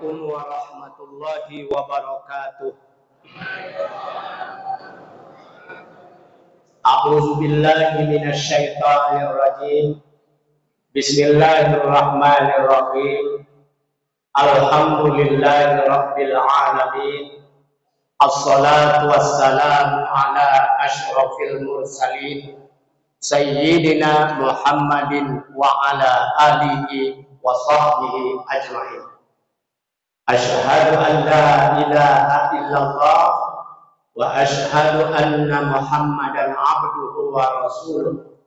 Assalamualaikum warahmatullahi wabarakatuh. A'udzu billahi minasy syaithanir rajim. Bismillahirrahmanirrahim. Alhamdulillahi rabbil alamin. Assalatu wassalamu ala asyrafil mursalin sayyidina Muhammadin wa ala alihi wa sahbihi ajma'in. Asyhadu an la ilaha illallah wa asyhadu anna Muhammadan abduhu wa rasuluh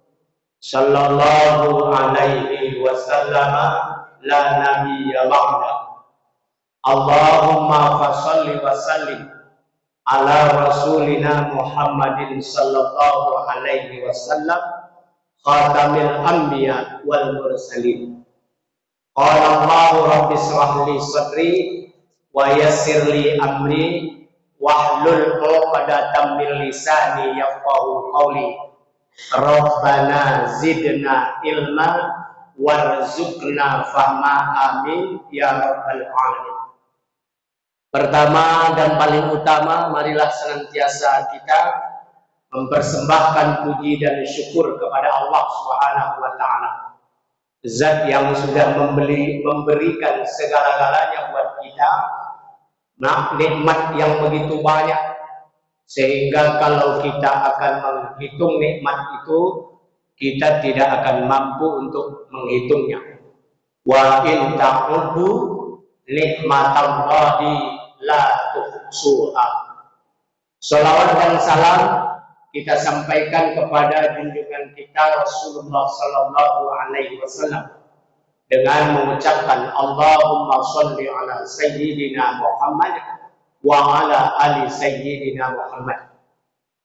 sallallahu alaihi wasallam la nabiyya ba'da. Allahumma fasholli wa sallim ala rasulina Muhammadin sallallahu alaihi wasallam khatamil anbiya wal mursalin. Qala Allahu rabbi shrah li sadri wa yassir li amri wahlul 'uqdatam min lisani yafqahu qawli. Rabbana zidna ilma warzuqna fahma amin ya rabbal alamin. Pertama dan paling utama, marilah senantiasa kita mempersembahkan puji dan syukur kepada Allah Subhanahu wa taala. Zat yang sudah memberikan segala-galanya buat kita, nikmat yang begitu banyak, sehingga kalau kita akan menghitung nikmat itu, kita tidak akan mampu untuk menghitungnya. Wa in ta'uddu nikmatallahi la tuhsuha. Salawat dan salam kita sampaikan kepada junjungan kita Rasulullah sallallahu alaihi wasallam dengan mengucapkan Allahumma sholli ala sayyidina Muhammad wa ala ali sayyidina Muhammad.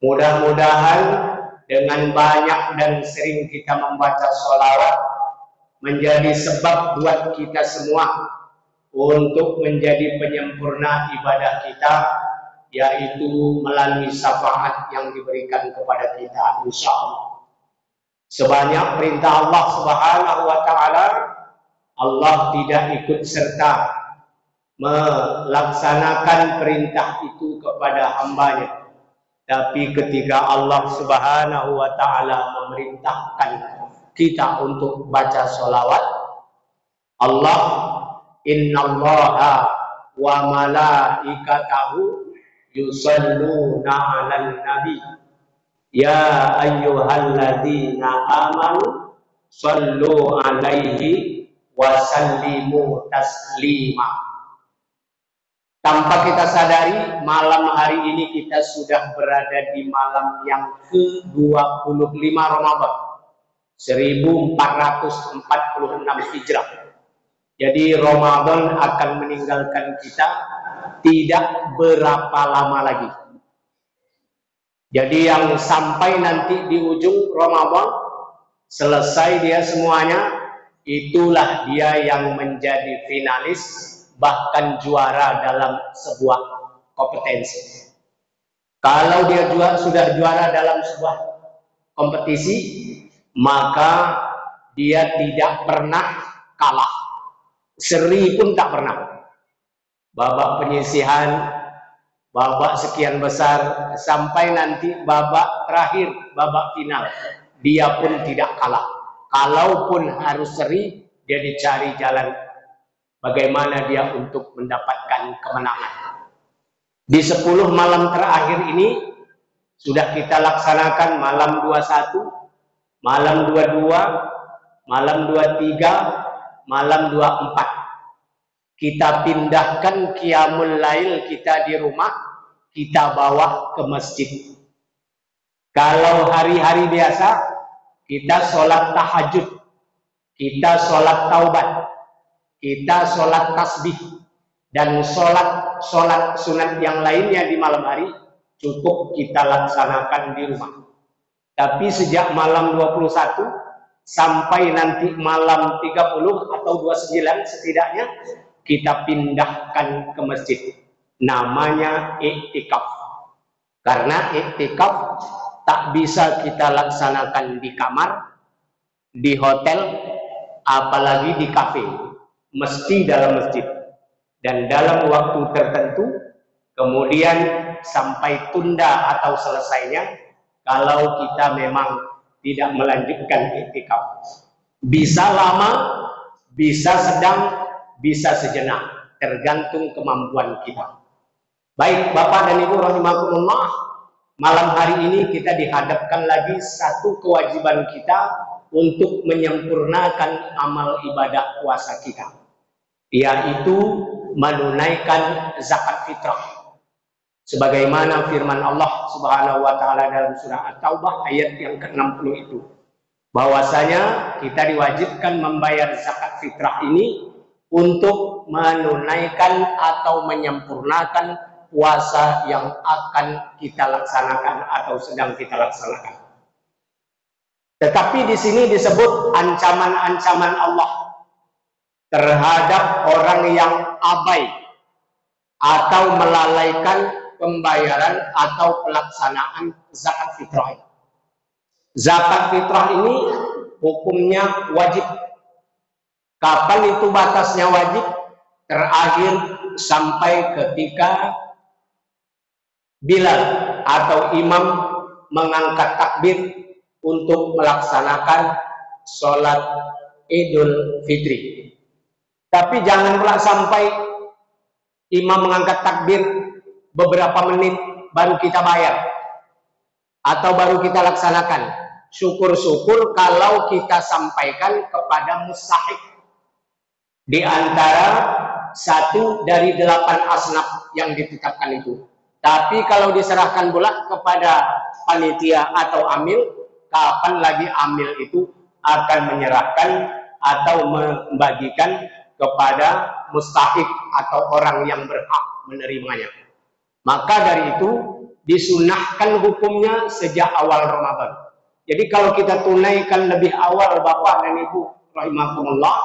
Mudah-mudahan dengan banyak dan sering kita membaca sholawat menjadi sebab buat kita semua untuk menjadi penyempurna ibadah kita, yaitu melalui syafaat yang diberikan kepada kita insyaallah. Sebanyak perintah Allah Subhanahu wa taala, Allah tidak ikut serta melaksanakan perintah itu kepada hambanya. Tapi ketika Allah Subhanahu wa taala memerintahkan kita untuk baca sholawat, Allah innallaha wa malaikatahu yusalluna 'alan nabi ya ayyuhalladzina amanu shallu 'alaihi wa sallimu taslima. Tanpa kita sadari, malam hari ini kita sudah berada di malam yang ke-25 Ramadan 1446 Hijrah. Jadi Ramadan akan meninggalkan kita tidak berapa lama lagi. Jadi yang sampai nanti di ujung Ramadan, selesai dia semuanya, itulah dia yang menjadi finalis, bahkan juara dalam sebuah kompetensi. Kalau dia sudah juara dalam sebuah kompetisi, maka dia tidak pernah kalah. Seri pun tak pernah. Babak penyisihan, babak sekian besar, sampai nanti babak terakhir, babak final, dia pun tidak kalah. Kalaupun harus seri, dia dicari jalan bagaimana dia untuk mendapatkan kemenangan. Di 10 malam terakhir ini sudah kita laksanakan malam 21, malam 22, malam 23, malam 24. Kita pindahkan qiyamul lail kita di rumah, kita bawa ke masjid. Kalau hari-hari biasa, kita sholat tahajud, kita sholat taubat, kita sholat tasbih, dan sholat sunat yang lainnya di malam hari, cukup kita laksanakan di rumah. Tapi sejak malam 21 sampai nanti malam 30 atau 29 setidaknya, kita pindahkan ke masjid. Namanya iktikaf. Karena iktikaf tak bisa kita laksanakan di kamar, di hotel, apalagi di kafe. Mesti dalam masjid. dan dalam waktu tertentu, kemudian sampai tunda atau selesainya kalau kita memang tidak melanjutkan iktikaf. Bisa lama, bisa sedang, bisa sejenak, tergantung kemampuan kita. Baik Bapak dan Ibu rahimakumullah, malam hari ini kita dihadapkan lagi satu kewajiban kita untuk menyempurnakan amal ibadah puasa kita, yaitu menunaikan zakat fitrah. Sebagaimana firman Allah Subhanahu wa taala dalam surah At-Taubah ayat yang ke-60 itu, bahwasanya kita diwajibkan membayar zakat fitrah ini untuk menunaikan atau menyempurnakan puasa yang akan kita laksanakan atau sedang kita laksanakan. Tetapi di sini disebut ancaman-ancaman Allah terhadap orang yang abai atau melalaikan pembayaran atau pelaksanaan zakat fitrah. Zakat fitrah ini hukumnya wajib. Kapan itu batasnya wajib? Terakhir sampai ketika Bilal atau imam mengangkat takbir untuk melaksanakan sholat Idul Fitri. Tapi jangan pula sampai imam mengangkat takbir beberapa menit baru kita bayar atau baru kita laksanakan. Syukur-syukur kalau kita sampaikan kepada mustahik di antara satu dari 8 asnaf yang ditetapkan itu. Tapi kalau diserahkan pula kepada panitia atau amil, kapan lagi amil itu akan menyerahkan atau membagikan kepada mustahik atau orang yang berhak menerimanya. Maka dari itu disunahkan hukumnya sejak awal Ramadan. Jadi kalau kita tunaikan lebih awal Bapak dan Ibu rahimakumullah,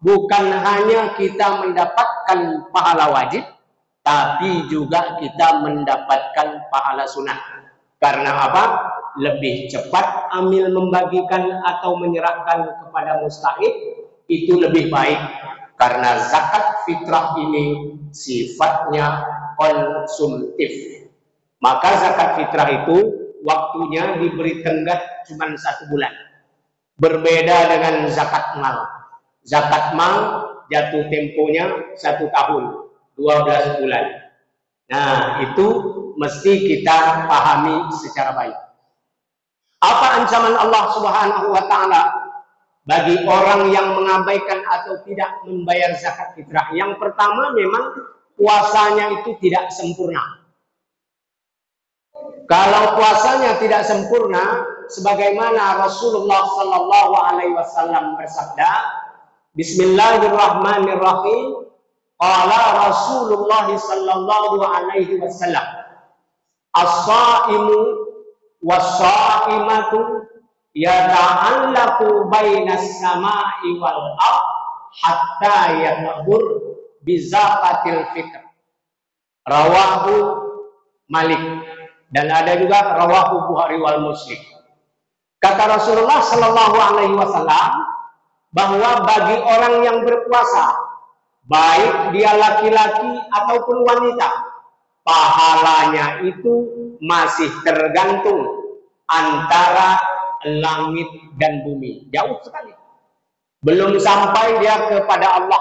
bukan hanya kita mendapatkan pahala wajib, tapi juga kita mendapatkan pahala sunnah. Karena apa? Lebih cepat amil membagikan atau menyerahkan kepada mustahik itu lebih baik. Karena zakat fitrah ini sifatnya konsumtif. Maka zakat fitrah itu waktunya diberi tenggat cuma 1 bulan. Berbeda dengan zakat mal. Zakat mal jatuh temponya 1 tahun, 12 bulan. Nah, itu mesti kita pahami secara baik. Apa ancaman Allah Subhanahu wa taala bagi orang yang mengabaikan atau tidak membayar zakat fitrah? Yang pertama, memang puasanya itu tidak sempurna. Kalau puasanya tidak sempurna, sebagaimana Rasulullah Sallallahu Alaihi Wasallam bersabda, Bismillahirrahmanirrahim. Qala Rasulullah Sallallahu Alaihi Wasallam, As-saimu was-saimatu yata'allaqu bainas sama'i wal ardh hatta yatahur bi zakatil fitr. Rawahu Malik, dan ada juga rawahu Bukhari wal Muslim. Kata Rasulullah Sallallahu Alaihi Wasallam bahwa bagi orang yang berpuasa, baik dia laki-laki ataupun wanita, pahalanya itu masih tergantung antara langit dan bumi. Jauh sekali. Belum sampai dia kepada Allah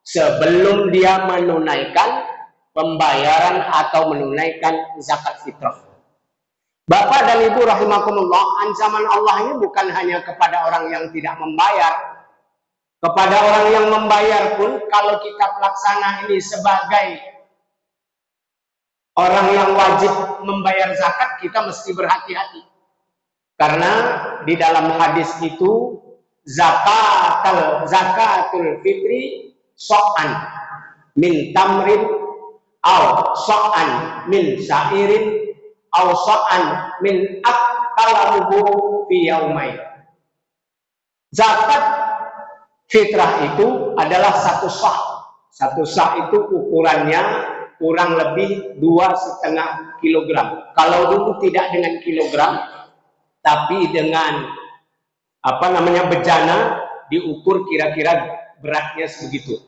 sebelum dia menunaikan pembayaran atau menunaikan zakat fitrah. Bapak dan Ibu rahimakumullah, ancaman Allah ini bukan hanya kepada orang yang tidak membayar. Kepada orang yang membayar pun, kalau kita pelaksana ini sebagai orang yang wajib membayar zakat, kita mesti berhati-hati. Karena di dalam hadis itu, zakatul fitri so'an min tamrin au so'an min syairin au so'an min akalamuhu fi yaumain. Zakat fitrah itu adalah 1 sah'. 1 sah' itu ukurannya kurang lebih 2,5 kilogram. Kalau dulu tidak dengan kilogram, tapi dengan bejana, diukur kira-kira beratnya sebegitu.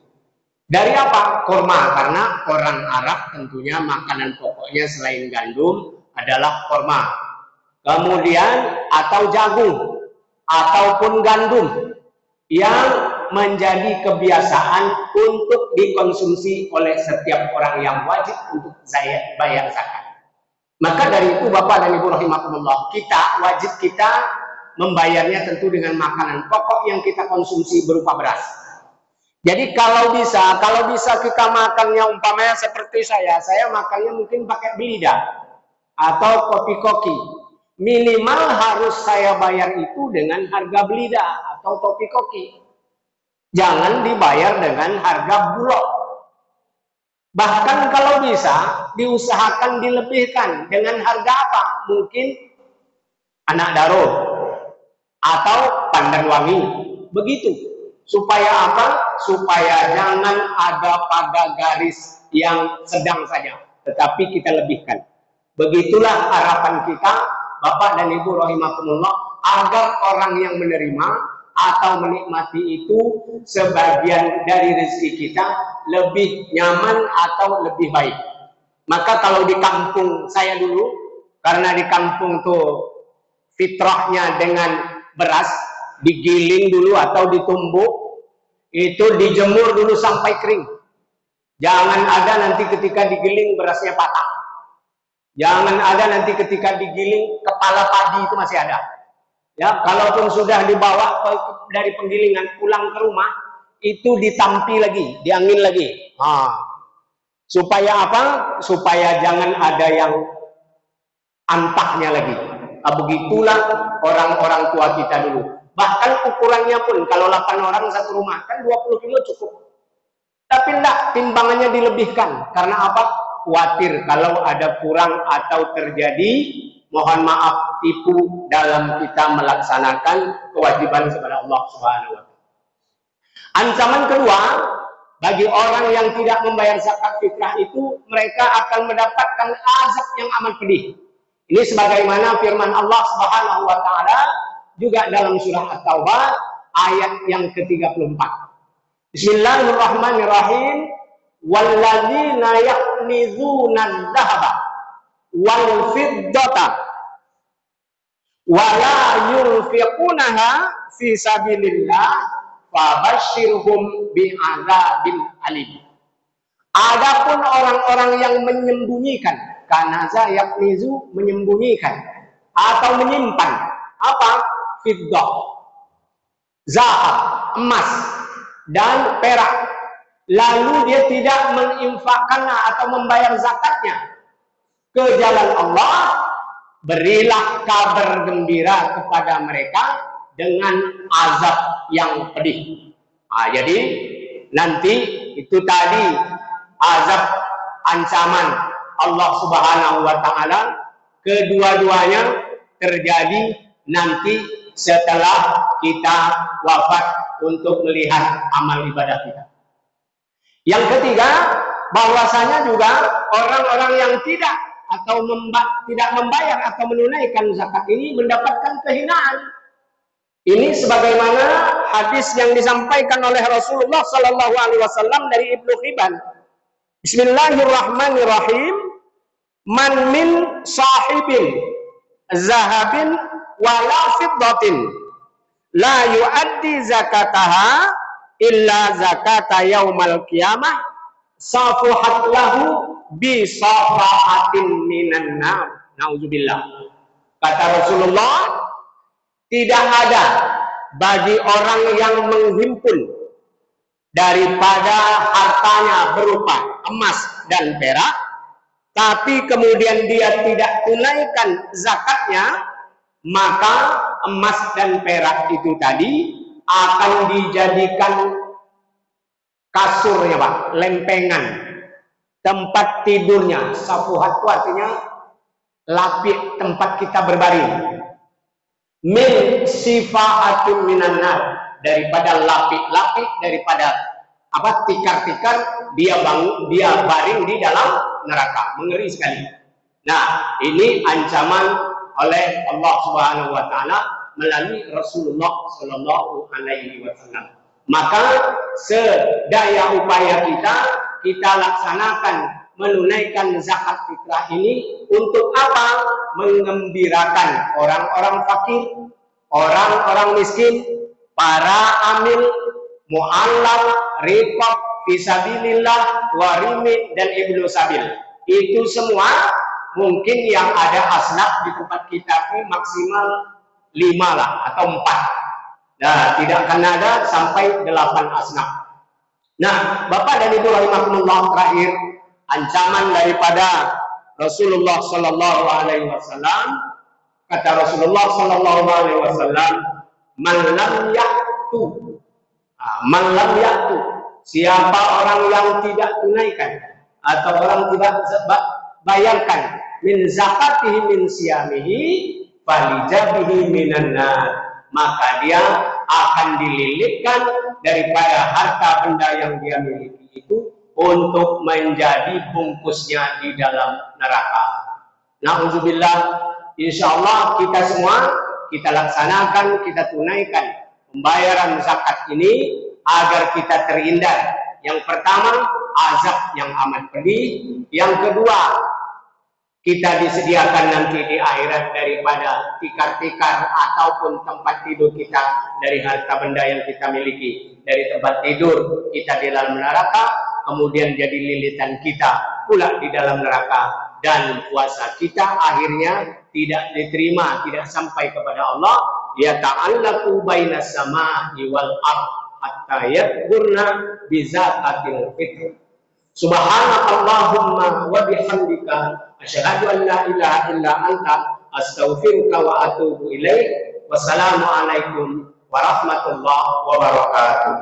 Dari apa? Korma, karena orang Arab tentunya makanan pokoknya selain gandum adalah korma. Kemudian atau jagung ataupun gandum yang menjadi kebiasaan untuk dikonsumsi oleh setiap orang yang wajib untuk bayar zakat. Maka dari itu Bapak dan Ibu rahimakumullah, wajib kita membayarnya tentu dengan makanan pokok yang kita konsumsi berupa beras. Jadi kalau bisa kita makannya umpamanya seperti saya makannya mungkin pakai belida atau kopi-koki. Minimal harus saya bayar itu dengan harga belida atau kopi-koki. Jangan dibayar dengan harga bulog. Bahkan kalau bisa diusahakan dilebihkan dengan harga apa? Mungkin anak daro atau pandan wangi. Begitu. Supaya apa? Supaya jangan ada pada garis yang sedang saja, tetapi kita lebihkan. Begitulah harapan kita, Bapak dan Ibu rahimakumullah, agar orang yang menerima atau menikmati itu sebagian dari rezeki kita lebih nyaman atau lebih baik. Maka kalau di kampung saya dulu, karena di kampung tuh fitrahnya dengan beras, digiling dulu atau ditumbuk, itu dijemur dulu sampai kering. Jangan ada nanti ketika digiling berasnya patah. Jangan ada nanti ketika digiling kepala padi itu masih ada. Ya, kalaupun sudah dibawa dari penggilingan pulang ke rumah, itu ditampi lagi, diangin lagi. Supaya apa? Supaya jangan ada yang antahnya lagi. Begitulah orang-orang tua kita dulu. Bahkan ukurannya pun kalau 8 orang satu rumah kan 20 kilo cukup. Tapi enggak, timbangannya dilebihkan. Karena apa? Khawatir kalau ada kurang atau terjadi, mohon maaf, tipu dalam kita melaksanakan kewajiban kepada Allah Subhanahu wa taala. Ancaman kedua, bagi orang yang tidak membayar zakat fitrah itu, mereka akan mendapatkan azab yang amat pedih. Ini sebagaimana firman Allah Subhanahu wa taala juga dalam surah At-Taubah ayat yang ke-34. Bismillahirrahmanirrahim. Walladzina yaknizuna adh-dhahaba wal fiddata wa la yunfiqunaha fi sabilillah fabashshirhum bi'adzabin alim. Adapun orang-orang yang menyembunyikan, kanaza yaknizu, menyembunyikan atau menyimpan apa? Fiddah, zahab, emas dan perak, lalu dia tidak menginfakkannya atau membayar zakatnya ke jalan Allah, berilah kabar gembira kepada mereka dengan azab yang pedih. Jadi nanti itu tadi azab ancaman Allah Subhanahu wa taala, kedua-duanya terjadi nanti setelah kita wafat untuk melihat amal ibadah kita. Yang ketiga, bahwasanya juga orang-orang yang tidak membayar atau menunaikan zakat ini mendapatkan kehinaan. Ini sebagaimana hadis yang disampaikan oleh Rasulullah Sallallahu Alaihi Wasallam dari Ibnu Hibban. Bismillahirrahmanirrahim. Man min sahibin zahabin wala fiddatin la yuaddi zakataha illa zakata yaumal qiyamah safuhat lahu bi safaatin minan nar. Nauzubillah. Kata Rasulullah, tidak ada bagi orang yang menghimpun daripada hartanya berupa emas dan perak, tapi kemudian dia tidak tunaikan zakatnya, maka emas dan perak itu tadi akan dijadikan kasurnya, Pak, lempengan, tempat tidurnya. Safuhat itu artinya lapik, tempat kita berbaring. Min sifaatin minan nar, daripada lapik-lapik, daripada apa, tikar-tikar, dia baring di dalam neraka. Mengeri sekali. Nah, ini ancaman oleh Allah Subhanahu wa taala melalui Rasulullah Shallallahu alaihi wasallam. Maka sedaya upaya kita laksanakan menunaikan zakat fitrah ini untuk apa? Mengembirakan orang-orang fakir, orang-orang miskin, para amil, mu'allaf, riqab, fisabilillah, warimin, dan ibnu sabil. Itu semua mungkin yang ada asnaf di tempat kita ini maksimal 5 lah atau 4. Nah, tidak akan ada sampai 8 asnaf. Nah, Bapak dan Ibu rahimakumullah, terakhir ancaman daripada Rasulullah Sallallahu Alaihi Wasallam, kata Rasulullah Sallallahu Alaihi Wasallam, man lam yaktu, siapa orang yang tidak tunaikan atau orang tidak bayarkan min zakatihi min siyamihi falijabihi minan nar, maka dia akan dililitkan daripada harta benda yang dia miliki itu untuk menjadi bungkusnya di dalam neraka. Na'udzubillah. Insyaallah kita semua kita laksanakan, kita tunaikan pembayaran zakat ini agar kita terhindar. Yang pertama, azab yang amat pedih. Yang kedua, kita disediakan nanti di akhirat daripada tikar-tikar ataupun tempat tidur kita dari harta benda yang kita miliki. Dari tempat tidur kita di dalam neraka, kemudian jadi lilitan kita pula di dalam neraka. Dan puasa kita akhirnya tidak diterima, tidak sampai kepada Allah. Ya ta'allaqu bainas sama'i wal ardh hatta yadhurna bi zakatil fitr. Subhanakallahumma wa bihamdika asyhadu an la ilaha illa anta astaghfiruka wa atubu ilaik. Wassalamualaikum warahmatullahi wabarakatuh.